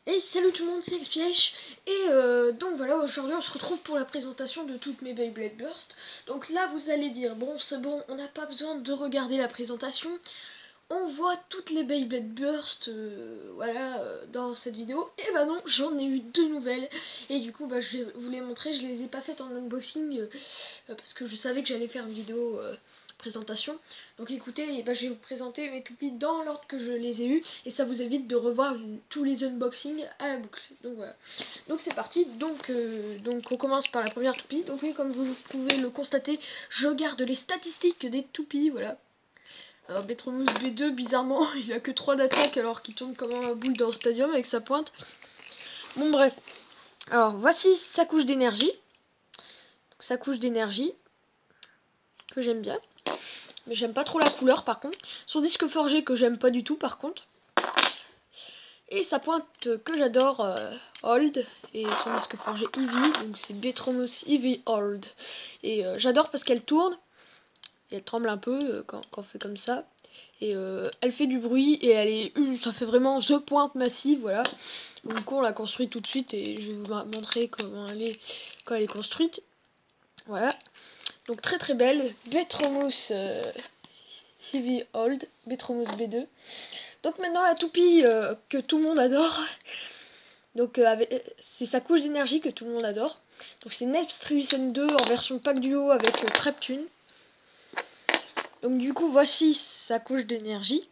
Et salut tout le monde, c'est XPH. Et donc voilà, aujourd'hui on se retrouve pour la présentation de toutes mes Beyblade Burst. Donc là vous allez dire, bon c'est bon, on n'a pas besoin de regarder la présentation. On voit toutes les Beyblade Burst dans cette vidéo. Et bah non, j'en ai eu deux nouvelles. Et du coup je vais vous les montrer, je les ai pas faites en unboxing parce que je savais que j'allais faire une vidéo présentation. Donc écoutez, je vais vous présenter mes toupies dans l'ordre que je les ai eus et ça vous évite de revoir tous les unboxings à la boucle. Donc voilà. Donc c'est parti. Donc on commence par la première toupie. Donc oui, comme vous pouvez le constater, je garde les statistiques des toupies, voilà. Alors Betromous B2, bizarrement, il a que 3 d'attaque alors qu'il tourne comme un boule dans le stadium avec sa pointe. Bon bref. Alors voici sa couche d'énergie. Sa couche d'énergie que j'aime bien. Mais j'aime pas trop la couleur par contre. Son disque forgé que j'aime pas du tout par contre. Et sa pointe que j'adore, Hold. Et son disque forgé Eevee, donc c'est Betromous Eevee Hold. Et j'adore parce qu'elle tourne. Et elle tremble un peu quand on fait comme ça. Et elle fait du bruit et ça fait vraiment The Pointe massive, voilà. Donc du coup on l'a construite tout de suite et je vais vous montrer comment elle est quand elle est construite. Voilà. Donc très très belle. Betromous Heavy Hold, Betromous B2. Donc maintenant la toupie que tout le monde adore. Donc c'est sa couche d'énergie que tout le monde adore. Donc c'est Neptune 2 en version pack duo avec Traptune. Donc du coup voici sa couche d'énergie.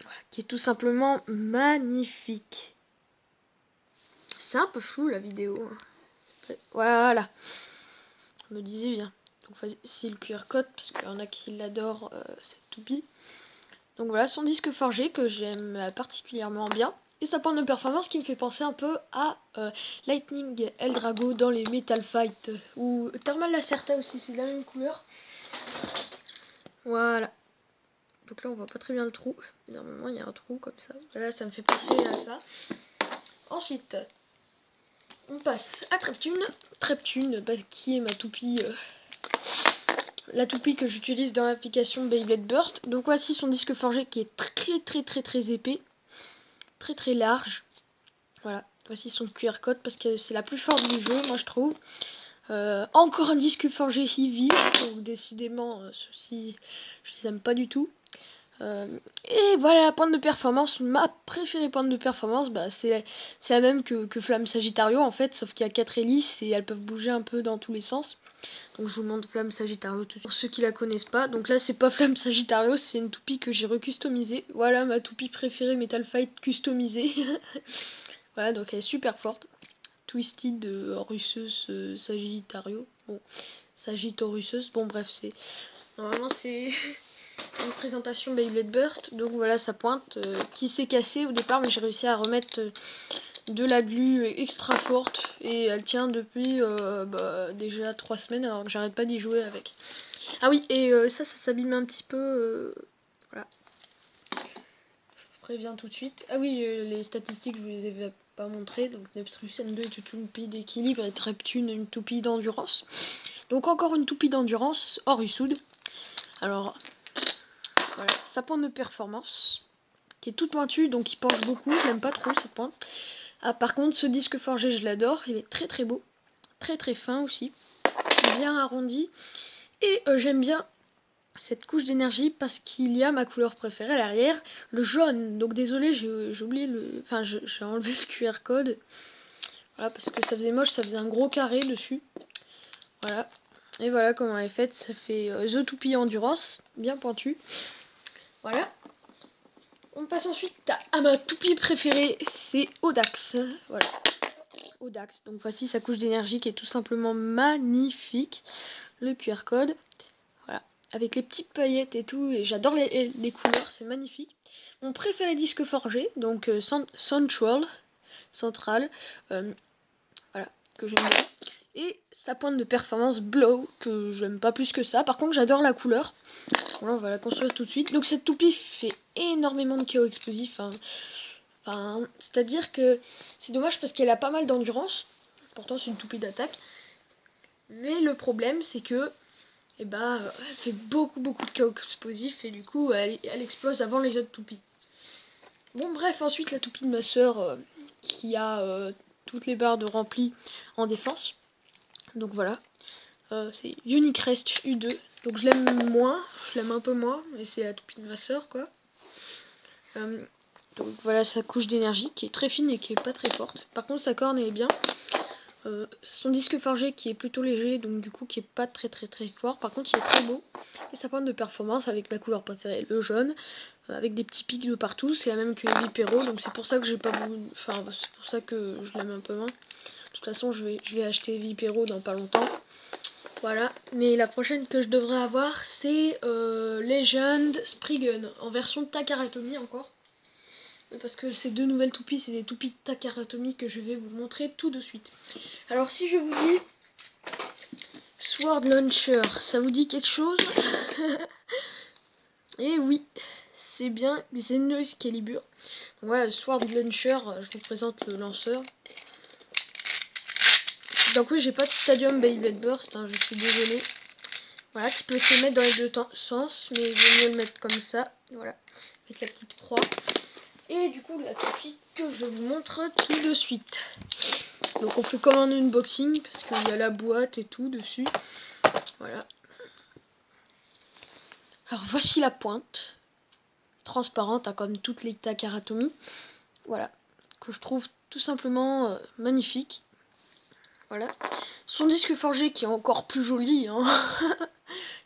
Voilà, qui est tout simplement magnifique. C'est un peu flou la vidéo. Voilà. Je me disais bien. Donc voici le QR code parce qu'il y en a qui l'adorent cette toupie. Donc voilà, son disque forgé que j'aime particulièrement bien. Et sa pointe de performance qui me fait penser un peu à Lightning Eldrago dans les Metal Fight. Ou Thermal Lacerta aussi, c'est la même couleur. Voilà. Donc là on voit pas très bien le trou. Normalement il y a un trou comme ça. Là ça me fait penser à ça. Ensuite, on passe à Traptune. Traptune, qui est ma toupie... la toupie que j'utilise dans l'application Beyblade Burst. Donc voici son disque forgé qui est très épais. Très large. Voilà, voici son QR code parce que c'est la plus forte du jeu, moi je trouve. Encore un disque forgé Eevee, donc décidément ceux-ci je les aime pas du tout. Et voilà la pointe de performance, ma préférée pointe de performance, c'est la même que Flamme Sagittario en fait, sauf qu'il y a 4 hélices et elles peuvent bouger un peu dans tous les sens. Donc je vous montre Flamme Sagittario tout de suite pour ceux qui la connaissent pas. Donc là c'est pas Flamme Sagittario, c'est une toupie que j'ai recustomisée. Voilà ma toupie préférée Metal Fight customisée. Voilà, donc elle est super forte. Twisted Russus Sagittario. Bon, Sagittorussus. Bon, bref, normalement, c'est une présentation Beyblade Burst. Donc voilà sa pointe qui s'est cassée au départ, mais j'ai réussi à remettre de la glu extra forte. Et elle tient depuis déjà 3 semaines, alors que j'arrête pas d'y jouer avec. Ah oui, et ça s'abîme un petit peu. Voilà. Je préviens tout de suite. Ah oui, les statistiques, je vous les avais pas montrées. Donc Neptune 2 est une toupie d'équilibre et Traptune une toupie d'endurance. Donc encore une toupie d'endurance hors Usoud. Alors voilà, sa pointe de performance qui est toute pointue, donc il penche beaucoup. Je l'aime pas trop cette pointe. Ah, par contre, ce disque forgé, je l'adore. Il est très beau, très fin aussi, bien arrondi. Et j'aime bien cette couche d'énergie parce qu'il y a ma couleur préférée à l'arrière, le jaune. Donc désolé, j'ai oublié j'ai enlevé le QR code. Voilà, parce que ça faisait moche, ça faisait un gros carré dessus. Voilà. Et voilà comment elle est faite, ça fait The Toupie Endurance, bien pointu. Voilà. On passe ensuite à ma toupie préférée, c'est Audax. Voilà. Audax. Donc voici sa couche d'énergie qui est tout simplement magnifique. Le QR code. Voilà, avec les petites paillettes et tout, et j'adore les couleurs, c'est magnifique. Mon préféré disque forgé, donc Central, voilà, que j'aime bien. Et sa pointe de performance Blow, que j'aime pas plus que ça. Par contre, j'adore la couleur. Voilà, on va la construire tout de suite. Donc cette toupie fait énormément de chaos explosif. C'est-à-dire que c'est dommage parce qu'elle a pas mal d'endurance. Pourtant, c'est une toupie d'attaque. Mais le problème, c'est que et elle fait beaucoup de chaos explosif et du coup elle explose avant les autres toupies. Bon bref, ensuite la toupie de ma soeur qui a toutes les barres de rempli en défense. Donc voilà. C'est Unicrest U2. Donc je l'aime moins, je l'aime un peu moins, mais c'est la toupie de ma soeur quoi. Donc voilà sa couche d'énergie qui est très fine et qui est pas très forte. Par contre sa corne est bien. Son disque forgé qui est plutôt léger, donc du coup qui est pas très fort. Par contre il est très beau. Et sa pointe de performance avec ma couleur préférée, le jaune, avec des petits pics de partout. C'est la même que Vipero, donc c'est pour ça que j'ai pas beaucoup. Enfin c'est pour ça que je l'aime un peu moins. De toute façon je vais acheter Vipero dans pas longtemps. Voilà, mais la prochaine que je devrais avoir c'est Legend Spriggan en version Takaratomi encore. Parce que ces deux nouvelles toupies, c'est des toupies de Takaratomi que je vais vous montrer tout de suite. Alors si je vous dis Sword Launcher, ça vous dit quelque chose? Et oui, c'est bien Xenois Calibur. Donc voilà, le Sword Launcher, je vous présente le lanceur. Donc oui, j'ai pas de Stadium Beyblade Burst, hein, je suis désolée. Voilà, qui peut se mettre dans les deux sens, mais il vaut mieux le mettre comme ça. Voilà, avec la petite croix. Et du coup, la toupie que je vous montre tout de suite. Donc on fait comme un unboxing, parce qu'il y a la boîte et tout dessus. Voilà. Alors voici la pointe. Transparente, hein, comme toutes les Takaratomi. Voilà. Que je trouve tout simplement magnifique. Voilà. Son disque forgé qui est encore plus joli. Hein.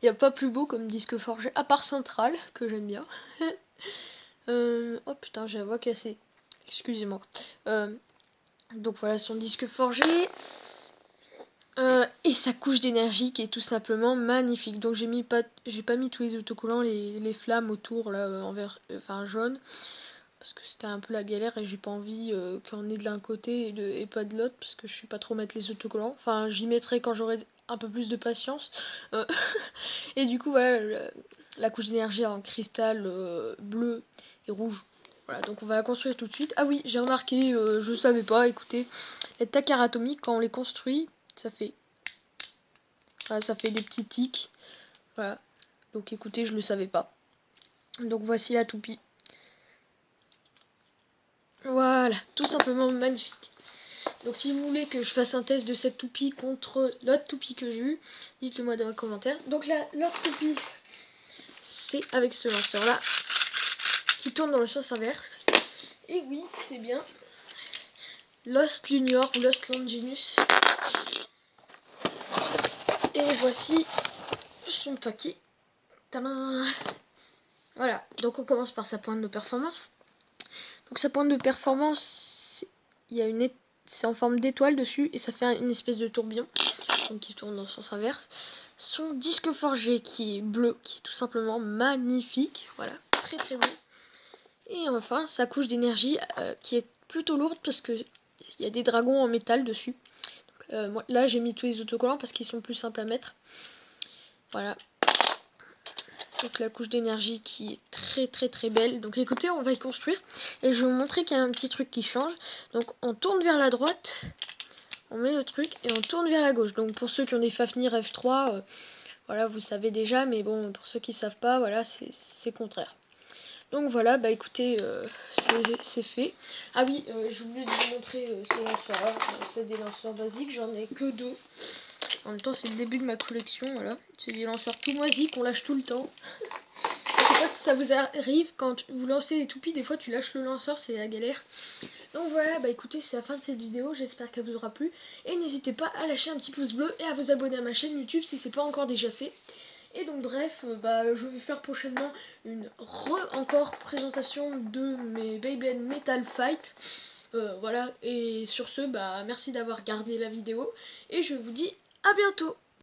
Il n'y a pas plus beau comme disque forgé, à part Central, que j'aime bien. Oh putain, j'ai la voix cassée. Excusez-moi. Donc voilà son disque forgé. Et sa couche d'énergie qui est tout simplement magnifique. Donc j'ai pas mis tous les autocollants, les flammes autour là en vert, enfin jaune. Parce que c'était un peu la galère et j'ai pas envie qu'on ait de l'un côté et pas de l'autre. Parce que je sais pas trop mettre les autocollants. Enfin j'y mettrai quand j'aurai un peu plus de patience. Et du coup voilà la couche d'énergie en cristal bleu et rouge. Voilà, donc on va la construire tout de suite. Ah oui, j'ai remarqué, je savais pas, écoutez, les Takaratomi, quand on les construit, ça fait des petits tics. Voilà, donc écoutez, je le savais pas. Donc voici la toupie. Voilà, tout simplement magnifique. Donc si vous voulez que je fasse un test de cette toupie contre l'autre toupie que j'ai eu, dites-le moi dans les commentaires. Donc l'autre toupie, c'est avec ce lanceur là, qui tourne dans le sens inverse. Et oui, c'est bien Lost Junior ou Lost Longinus. Et voici son paquet. Tadam! Voilà, donc on commence par sa pointe de performance. Donc sa pointe de performance, il y a c'est en forme d'étoile dessus et ça fait une espèce de tourbillon, donc qui tourne dans le sens inverse. Son disque forgé qui est bleu, qui est tout simplement magnifique, voilà, très beau. Et enfin sa couche d'énergie qui est plutôt lourde parce que il y a des dragons en métal dessus. Moi, là j'ai mis tous les autocollants parce qu'ils sont plus simples à mettre. Voilà. Donc la couche d'énergie qui est très belle. Donc écoutez, on va y construire. Et je vais vous montrer qu'il y a un petit truc qui change. Donc on tourne vers la droite. On met le truc et on tourne vers la gauche. Donc pour ceux qui ont des Fafnir F3, voilà, vous savez déjà. Mais bon, pour ceux qui savent pas, voilà, c'est contraire. Donc voilà, bah écoutez, c'est fait. Ah oui, j'ai oublié de vous montrer ces lanceurs-là. C'est des lanceurs basiques, j'en ai que 2. En même temps, c'est le début de ma collection, voilà. C'est des lanceurs tout moisis qu'on lâche tout le temps. Je sais pas si ça vous arrive, quand vous lancez les toupies, des fois tu lâches le lanceur, c'est la galère. Donc voilà, bah écoutez, c'est la fin de cette vidéo, j'espère qu'elle vous aura plu. Et n'hésitez pas à lâcher un petit pouce bleu et à vous abonner à ma chaîne YouTube si c'est pas encore déjà fait. Et donc bref, bah, je vais faire prochainement une encore présentation de mes Beyblade Metal Fight. Voilà, et sur ce, bah merci d'avoir regardé la vidéo et je vous dis à bientôt.